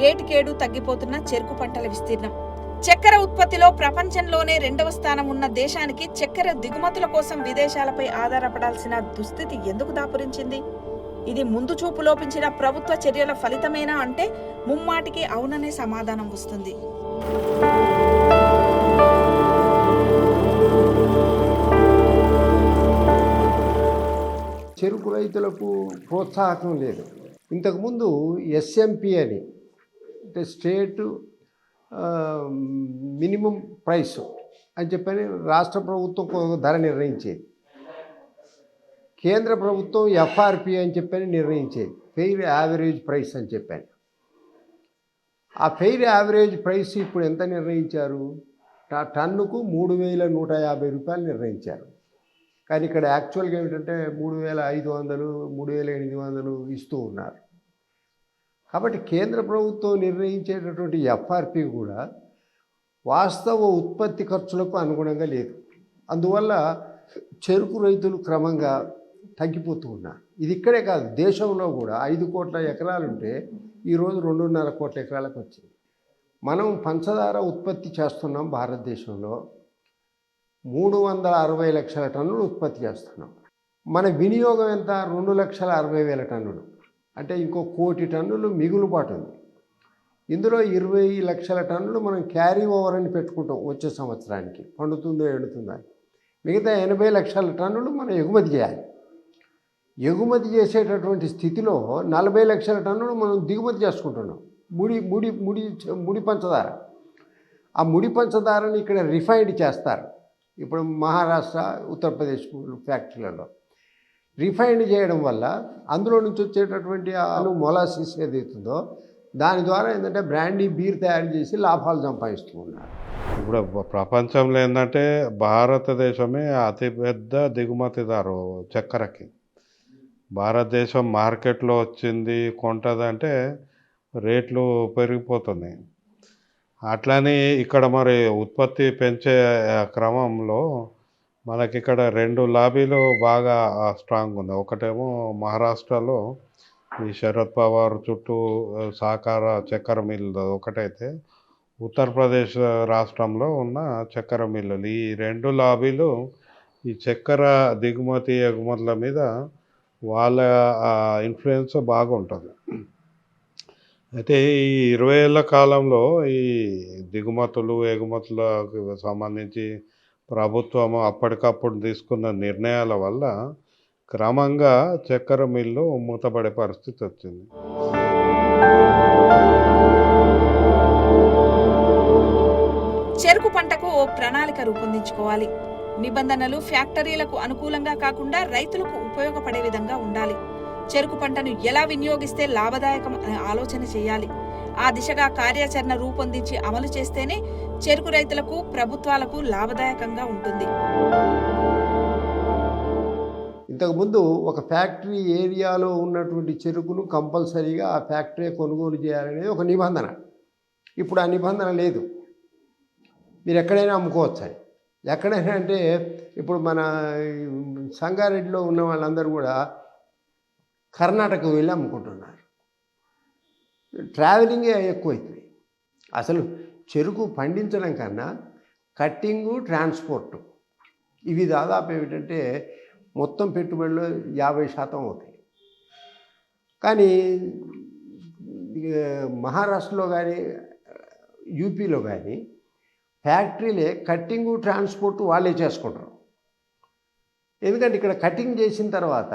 ఏటికేడు తగ్గిపోతున్న చెరుకు పంటల విస్తీర్ణం. చక్కెర ఉత్పత్తిలో ప్రపంచంలోనే 2వ స్థానం ఉన్న దేశానికి చక్కెర దిగుమతుల కోసం విదేశాలపై ఆధారపడాల్సిన దుస్థితి ఎందుకు దాపురించింది? ఇది ముందు చూపు లోపించిన ప్రభుత్వ చర్యల ఫలితమేనా అంటే ముమ్మాటికి అవుననే సమాధానం వస్తుంది. చెరుకు రైతులకు ప్రోత్సాహకం లేదు. ఇంతకుముందు ఎస్ఎంపి అని అంటే స్టేట్ మినిమం ప్రైస్ అని చెప్పని రాష్ట్ర ప్రభుత్వం ధర నిర్ణయించేది. కేంద్ర ప్రభుత్వం ఎఫ్ఆర్పి అని చెప్పని నిర్ణయించేది, ఫెయిర్ యావరేజ్ ప్రైస్ అని చెప్పాను. ఆ ఫెయిర్ యావరేజ్ ప్రైస్ ఇప్పుడు ఎంత నిర్ణయించారు? టన్నుకు 3,150 రూపాయలు నిర్ణయించారు. కానీ ఇక్కడ యాక్చువల్గా ఏమిటంటే 3,500, 3,800 ఇస్తూ ఉన్నారు. కాబట్టి కేంద్ర ప్రభుత్వం నిర్ణయించేటటువంటి ఎఫ్ఆర్పి కూడా వాస్తవ ఉత్పత్తి ఖర్చులకు అనుగుణంగా లేదు. అందువల్ల చెరుకు రైతులు క్రమంగా తగ్గిపోతూ ఉన్నారు. ఇది ఇక్కడే కాదు, దేశంలో కూడా 5 కోట్ల ఎకరాలుంటే ఈరోజు 2.5 కోట్ల ఎకరాలకు వచ్చింది. మనం పంచదార ఉత్పత్తి చేస్తున్నాం భారతదేశంలో 360 లక్షల టన్నులు ఉత్పత్తి చేస్తున్నాం. మన వినియోగం ఎంత? 2,60,000 టన్నులు. అంటే ఇంకో 1 కోటి టన్నులు మిగులుబాటు ఉంది. ఇందులో 20 లక్షల టన్నులు మనం క్యారీ ఓవర్ అని పెట్టుకుంటాం వచ్చే సంవత్సరానికి, పండుతుందో ఎండుతుందో. మిగతా 80 లక్షల టన్నులు మనం ఎగుమతి చేయాలి. ఎగుమతి చేసేటటువంటి స్థితిలో 40 లక్షల టన్నులు మనం దిగుమతి చేసుకుంటున్నాం. ముడి పంచదార. ఆ ముడి పంచదారని ఇక్కడ రిఫైన్డ్ చేస్తారు. ఇప్పుడు మహారాష్ట్ర, ఉత్తరప్రదేశ్ ఫ్యాక్టరీలలో రిఫైండ్ చేయడం వల్ల అందులో నుంచి వచ్చేటటువంటి మొలాసిస్ ఏదైతుందో దాని ద్వారా ఏంటంటే బ్రాండీ బీర్ తయారు చేసి లాభాలు సంపాదిస్తూ ఉన్నారు. ఇప్పుడు ప్రపంచంలో ఏంటంటే భారతదేశమే అతిపెద్ద దిగుమతిదారు చక్కెరకి. భారతదేశం మార్కెట్లో వచ్చింది కొంటదంటే రేట్లు పెరిగిపోతున్నాయి. అట్లని ఇక్కడ మరి ఉత్పత్తి పెంచే క్రమంలో మనకి ఇక్కడ 2 లాబీలు బాగా స్ట్రాంగ్ ఉంది. ఒకటేమో మహారాష్ట్రలో ఈ శరద్ పవార్ చుట్టూ సహకార చక్కెర మిల్లు ఒకటైతే, ఉత్తరప్రదేశ్ రాష్ట్రంలో ఉన్న చక్కెర మిల్లులు, ఈ 2 లాబీలు ఈ చక్కెర దిగుమతి ఎగుమతుల మీద వాళ్ళ ఇన్ఫ్లుయెన్స్ బాగుంటుంది. అయితే ఈ 20 ఏళ్ళ కాలంలో ఈ దిగుమతులు ఎగుమతులకు సంబంధించి ప్రభుత్వం అప్పటికప్పుడు తీసుకున్న నిర్ణయాల వల్ల క్రమంగా చక్కెర మిల్లు మూతపడే పరిస్థితి వచ్చింది. చెరుకు పంటకు ఓ ప్రణాళిక రూపొందించుకోవాలి. నిబంధనలు ఫ్యాక్టరీలకు అనుకూలంగా కాకుండా రైతులకు ఉపయోగపడే విధంగా ఉండాలి. చెరుకు పంటను ఎలా వినియోగిస్తే లాభదాయకం అనే ఆలోచన చేయాలి. ఆ దిశగా కార్యాచరణ రూపొందించి అమలు చేస్తేనే చెరుకు రైతులకు, ప్రభుత్వాలకు లాభదాయకంగా ఉంటుంది. ఇంతకుముందు ఒక ఫ్యాక్టరీ ఏరియాలో ఉన్నటువంటి చెరుకును కంపల్సరీగా ఆ ఫ్యాక్టరీ కొనుగోలు చేయాలనేది ఒక నిబంధన. ఇప్పుడు ఆ నిబంధన లేదు. మీరు ఎక్కడైనా అమ్ముకోవచ్చు అని. ఎక్కడైనా అంటే ఇప్పుడు మన సంగారెడ్డిలో ఉన్న వాళ్ళందరూ కూడా కర్ణాటక వెళ్ళి అమ్ముకుంటున్నారు. ట్రావెలింగే ఎక్కువైతుంది. అసలు చెరుకు పండించడం కన్నా కట్టింగు, ట్రాన్స్పోర్టు ఇవి దాదాపు ఏమిటంటే మొత్తం పెట్టుబడిలో 50% అవుతాయి. కానీ మహారాష్ట్రలో కానీ యూపీలో కానీ ఫ్యాక్టరీలే కట్టింగు, ట్రాన్స్పోర్టు వాళ్ళే చేసుకుంటారు. ఎందుకంటే ఇక్కడ కటింగ్ చేసిన తర్వాత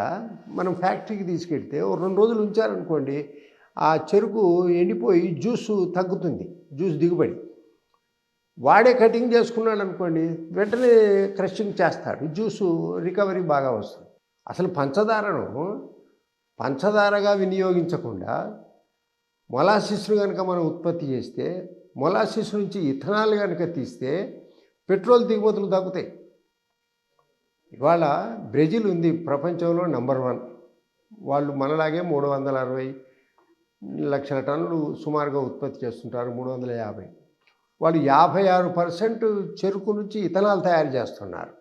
మనం ఫ్యాక్టరీకి తీసుకెళ్తే ఓ 2 రోజులు ఉంచారనుకోండి, ఆ చెరుకు ఎండిపోయి జ్యూసు తగ్గుతుంది, జ్యూస్ దిగుబడి. వాడే కటింగ్ చేసుకున్నాడు అనుకోండి, వెంటనే క్రషింగ్ చేస్తాడు, జ్యూసు రికవరీ బాగా వస్తుంది. అసలు పంచదారగా వినియోగించకుండా మొలాసిస్ను కనుక మనం ఉత్పత్తి చేస్తే, మొలాసిస్ నుంచి ఇథనాల్ కనుక తీస్తే పెట్రోల్ దిగుమతులు తగ్గుతాయి. ఇవాళ బ్రెజిల్ ఉంది ప్రపంచంలో నంబర్ 1. వాళ్ళు మనలాగే 360 లక్షల టన్నులు సుమారుగా ఉత్పత్తి చేస్తుంటారు, 350. వాళ్ళు 56% చెరుకు నుంచి ఇథనాల్ తయారు చేస్తున్నారు.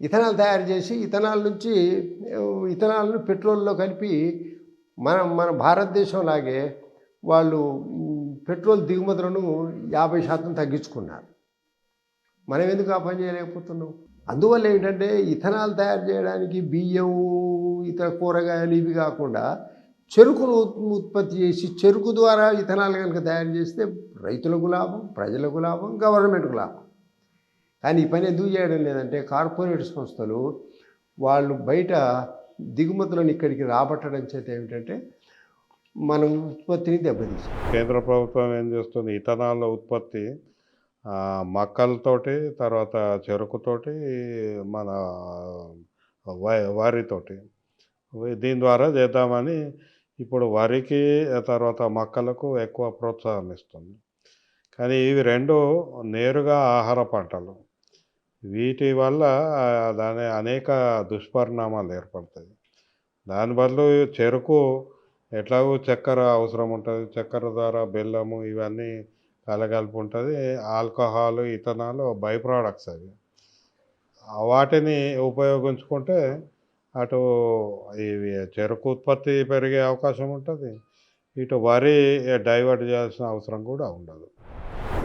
ఇథనాల్ తయారు చేసి ఇథనాల్ను పెట్రోల్లో కలిపి మన భారతదేశం లాగే వాళ్ళు పెట్రోల్ దిగుమతులను 50% తగ్గించుకున్నారు. మనం ఎందుకు ఆ పని చేయలేకపోతున్నాం? అందువల్ల ఏంటంటే ఇథనాల్ తయారు చేయడానికి బియ్యం, ఇతర కూరగాయలు ఇవి కాకుండా చెరుకును ఉత్పత్తి చేసి చెరుకు ద్వారా ఇథనాల్ కనుక తయారు చేస్తే రైతులకు లాభం, ప్రజలకు లాభం, గవర్నమెంట్కు లాభం. కానీ ఈ పని ఎందుకు చేయడం లేదంటే కార్పొరేట్ సంస్థలు వాళ్ళు బయట దిగుమతులను ఇక్కడికి రాబట్టడం చేత ఏమిటంటే మనం ఉత్పత్తిని దెబ్బతీస్తాం. కేంద్ర ప్రభుత్వం ఏం చేస్తుంది, ఇథనాల్ ఉత్పత్తి మక్కలతోటి, తర్వాత చెరుకుతోటి, మన వరితోటి, దీని ద్వారా చేద్దామని ఇప్పుడు వరికి తర్వాత మక్కలకు ఎక్కువ ప్రోత్సాహం ఇస్తుంది. కానీ ఇవి 2 నేరుగా ఆహార పంటలు. వీటి వల్ల దాని అనేక దుష్పరిణామాలు ఏర్పడతాయి. దాని బదులు చెరుకు ఎట్లాగో చక్కెర అవసరం ఉంటుంది, చక్కెర ద్వారా బెల్లము ఇవన్నీ కలగలిపి ఉంటుంది, ఆల్కహాల్, ఇథనాల్ బై ప్రోడక్ట్స్ అవి. వాటిని ఉపయోగించుకుంటే అటు ఇవి చెరుకు ఉత్పత్తి పెరిగే అవకాశం ఉంటుంది, ఇటు వరి డైవర్ట్ చేయాల్సిన అవసరం కూడా ఉండదు.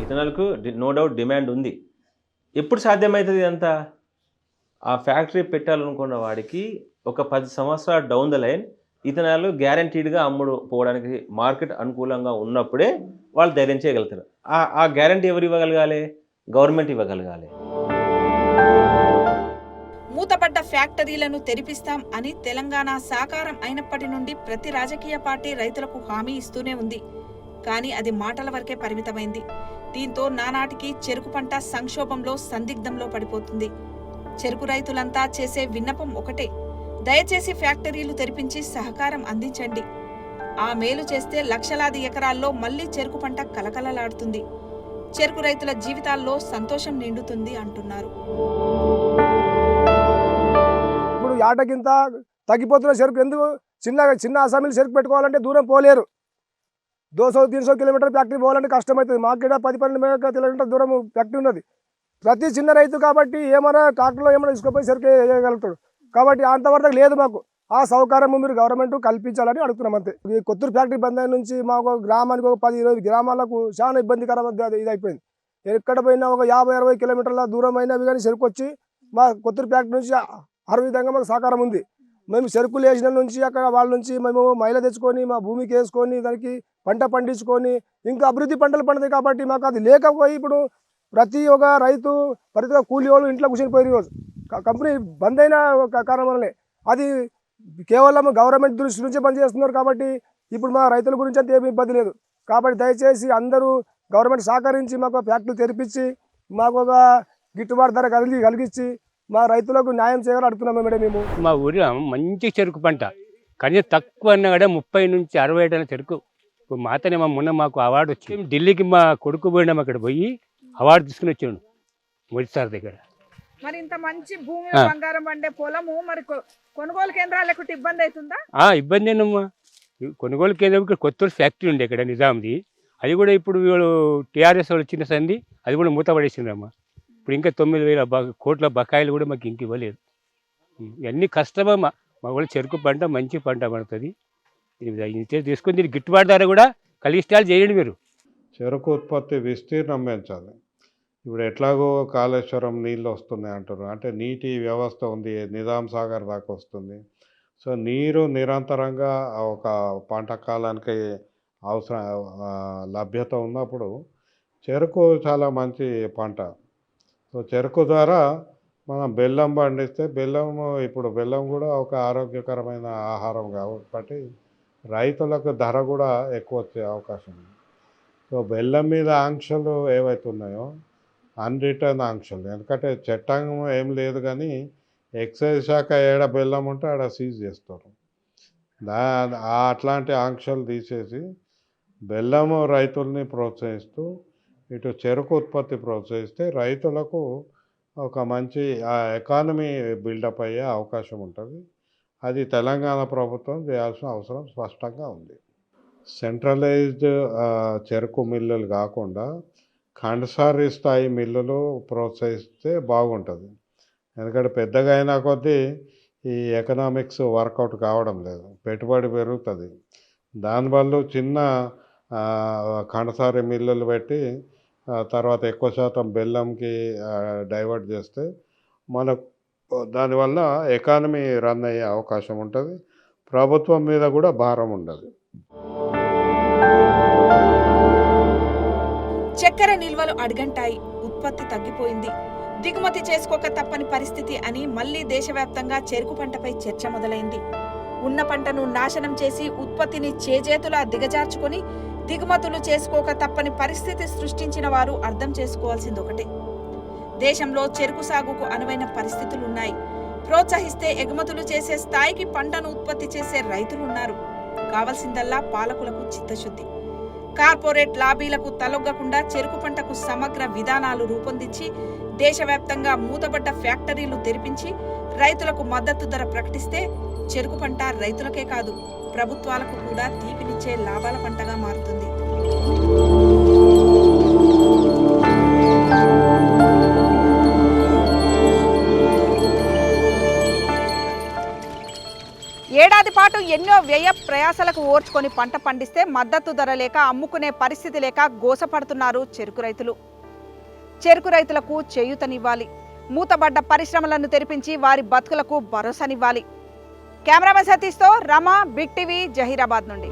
ఇథనాల్కు నో డౌట్ డిమాండ్ ఉంది. ఎప్పుడు సాధ్యమవుతుంది ఇదంతా? ఆ ఫ్యాక్టరీ పెట్టాలనుకున్న వాడికి ఒక 10 సంవత్సరాలు డౌన్ ద లైన్ ఇథనాల్ గ్యారంటీడ్గా అమ్ముడు పోవడానికి మార్కెట్ అనుకూలంగా ఉన్నప్పుడే వాళ్ళు ధైర్యం చేయగలుగుతారు. ఆ గ్యారంటీ ఎవరు ఇవ్వగలగాలి? గవర్నమెంట్ ఇవ్వగలగాలి. మూతపడ్డ ఫ్యాక్టరీలను తెరిపిస్తాం అని తెలంగాణ సాకారం అయినప్పటి నుండి ప్రతి రాజకీయ పార్టీ రైతులకు హామీ ఇస్తూనే ఉంది. కానీ అది మాటల వరకే పరిమితమైంది. దీంతో నానాటికి చెరుకు పంట సంక్షోభంలో, సందిగ్ధంలో పడిపోతుంది. చెరుకు రైతులంతా చేసే విన్నపం ఒకటే, దయచేసి ఫ్యాక్టరీలు తెరిపించి సహకారం అందించండి. ఆ మేలు చేస్తే లక్షలాది ఎకరాల్లో మళ్లీ చెరుకు పంట కలకలలాడుతుంది. చెరుకు రైతుల జీవితాల్లో సంతోషం నిండుతుంది అంటున్నారు. ఇప్పుడు ఆటకింత తగ్గిపోతున్న చెరుకు ఎందుకు? చిన్న అసెంబ్లీ చెరుకు పెట్టుకోవాలంటే దూరం పోలేరు. 200-300 కిలోమీటర్ ఫ్యాక్టరీ పోవాలంటే కష్టమవుతుంది. మాకు ఇక్కడ 10-12 కిలోమీటర్ దూరం ఫ్యాక్టరీ ఉన్నది. ప్రతి చిన్న రైతు కాబట్టి ఏమైనా ట్రాక్టర్లో ఏమైనా తీసుకుపోయి చెరుకు వేయగలుగుతాడు. కాబట్టి అంతవరకు లేదు. మాకు ఆ సౌకర్యం మీరు గవర్నమెంట్ కల్పించాలని అడుగుతున్నాం అంతే. ఈ కొత్తూరు ఫ్యాక్టరీ బంద్ అయిన నుంచి మాకు గ్రామానికి ఒక 10-20 గ్రామాలకు చాలా ఇబ్బందికరమైన ఇది అయిపోయింది. ఎక్కడ పోయినా ఒక 50-60 కిలోమీటర్ల దూరం అయినవి కానీ చెరుకు వచ్చి మా కొత్తూరు ఫ్యాక్టరీ నుంచి ఆ విధంగా మాకు సహకారం ఉంది. మేము చెరుకులు వేసిన నుంచి అక్కడ వాళ్ళ నుంచి మేము మైల తెచ్చుకొని మా భూమికి వేసుకొని దానికి పంట పండించుకొని ఇంకా అభివృద్ధి పంటలు పండుతాయి. కాబట్టి మాకు అది లేకపోయి ఇప్పుడు ప్రతి ఒక్క రైతు ప్రతి ఒక్క కూలి వాళ్ళు ఇంట్లో కూర్చొని రోజు కంపెనీ బంద్ అయిన కారణం వల్లనే అది కేవలం గవర్నమెంట్ దృష్టి నుంచే బంద్ చేస్తున్నారు. కాబట్టి ఇప్పుడు మా రైతుల గురించి అంత ఏమి ఇబ్బంది లేదు. కాబట్టి దయచేసి అందరూ గవర్నమెంట్ సహకరించి మాకు ఫ్యాక్టరీ తెరిపించి మాకు ఒక గిట్టుబాటు ధర కలిగించి మా రైతులకు న్యాయం చేయాలని అడుగుతున్నాము మేడం. మేము మా ఊరిలో మంచి చెరుకు పంట కనీసం తక్కువ అన్నా కూడా 30 నుంచి 60 ఏళ్ళ చెరుకు. ఇప్పుడు మాతనే మొన్న మాకు అవార్డు వచ్చింది. ఢిల్లీకి మా కొడుకు పోయినాం, అక్కడ పోయి అవార్డు తీసుకుని వచ్చాడు మొదటిసారి దగ్గర. మరి ఇంత మంచి భూమి బంగారం పండే పొలము మరి కొనుగోలు కేంద్రాలు లేకుంటే ఇబ్బంది అవుతుందా? ఇబ్బంది ఏనమ్మా. కొనుగోలు కేంద్రం ఇక్కడ కొత్తూరు ఫ్యాక్టరీ ఉండే ఇక్కడ నిజాంది. అది కూడా ఇప్పుడు వీళ్ళు టీఆర్ఎస్ వాళ్ళు వచ్చిన సంది అది కూడా మూతపడేసిందమ్మా. ఇప్పుడు ఇంకా 9,000 కోట్ల బకాయిలు కూడా మాకు ఇంక ఇవ్వలేదు. ఇవన్నీ కష్టమా. మా వాళ్ళు చెరుకు పంట మంచి పంట పడుతుంది. తీసుకొని దీనికి గిట్టుబాటు ధర కూడా కలిగిష్టాలు చేయండి మీరు. చెరుకు ఉత్పత్తి విస్తీర్ణం పెంచాలి. ఇప్పుడు ఎట్లాగో కాళేశ్వరం నీళ్ళు వస్తున్నాయి అంటారు, అంటే నీటి వ్యవస్థ ఉంది, నిజాం సాగర్ దాకా వస్తుంది. సో నీరు నిరంతరంగా ఒక పంట కాలానికి అవసరం లభ్యత ఉన్నప్పుడు చెరుకు చాలా మంచి పంట. సో చెరుకు ద్వారా మనం బెల్లం పండిస్తే ఇప్పుడు బెల్లం కూడా ఒక ఆరోగ్యకరమైన ఆహారం కాబట్టి రైతులకు ధర కూడా ఎక్కువ వచ్చే అవకాశం ఉంది. సో బెల్లం మీద ఆంక్షలు ఏవైతే ఉన్నాయో అన్రిటర్న్ ఆంక్షలు, ఎందుకంటే చట్టం ఏం లేదు కానీ ఎక్సైజ్ శాఖ ఏడ బెల్లం ఉంటే ఆడ సీజ్ చేస్తారు. అట్లాంటి ఆంక్షలు తీసేసి బెల్లము రైతుల్ని ప్రోత్సహిస్తూ ఇటు చెరుకు ఉత్పత్తి ప్రోత్సహిస్తే రైతులకు ఒక మంచి ఎకానమీ బిల్డప్ అయ్యే అవకాశం ఉంటుంది. అది తెలంగాణ ప్రభుత్వం చేయాల్సిన అవసరం స్పష్టంగా ఉంది. సెంట్రలైజ్డ్ చెరుకు మిల్లులు కాకుండా ఖండసారి స్థాయి మిల్లులు ప్రోత్సహిస్తే బాగుంటుంది. ఎందుకంటే పెద్దగా అయినా కొద్దీ ఈ ఎకనామిక్స్ వర్కౌట్ కావడం లేదు, పెట్టుబడి పెరుగుతుంది. దానివల్ల చిన్న ఖండసారి మిల్లులు పెట్టి తర్వాత ఎక్కువ శాతం బెల్లంకి డైవర్ట్ చేస్తే మనకు దానివల్ల ఎకానమీ రన్ అయ్యే అవకాశం ఉంటుంది. ప్రభుత్వం మీద కూడా భారం ఉండదు. చక్కెర నిల్వలు అడుగంటాయి, ఉత్పత్తి తగ్గిపోయింది, దిగుమతి చేసుకోక తప్పని పరిస్థితి అని మళ్లీ దేశవ్యాప్తంగా చెరుకు పంటపై చర్చ మొదలైంది. ఉన్న పంటను నాశనం చేసి ఉత్పత్తిని చేజేతులా దిగజార్చుకొని దిగుమతులు చేసుకోక తప్పని పరిస్థితి సృష్టించిన వారు అర్థం చేసుకోవాల్సింది ఒకటే, దేశంలో చెరుకు సాగుకు అనువైన పరిస్థితులున్నాయి. ప్రోత్సహిస్తే ఎగుమతులు చేసే స్థాయికి పంటను ఉత్పత్తి చేసే రైతులున్నారు. కావాల్సిందల్లా పాలకులకు చిత్తశుద్ధి. కార్పొరేట్ లాబీలకు తలొగ్గకుండా చెరుకు పంటకు సమగ్ర విధానాలు రూపొందించి దేశవ్యాప్తంగా మూతబడ్డ ఫ్యాక్టరీలు తెరిపించి రైతులకు మద్దతు ధర ప్రకటిస్తే చెరుకు పంట రైతులకే కాదు ప్రభుత్వాలకు కూడా తీపినిచ్చే లాభాల పంటగా మారుతుంది. ఏడాది పాటు ఎన్నో వ్యయ ప్రయాసలకు ఓర్చుకొని పంట పండిస్తే మద్దతు ధర లేక అమ్ముకునే పరిస్థితి లేక గోసపడుతున్నారు చెరుకు రైతులు. చెరుకు రైతులకు చేయూతనివ్వాలి, మూతబడ్డ పరిశ్రమలను తెరిపించి వారి బతుకులకు భరోసానివ్వాలి. కెమెరామెన్ సతీష్తో రమ, బిగ్ టీవీ, జహీరాబాద్ నుండి.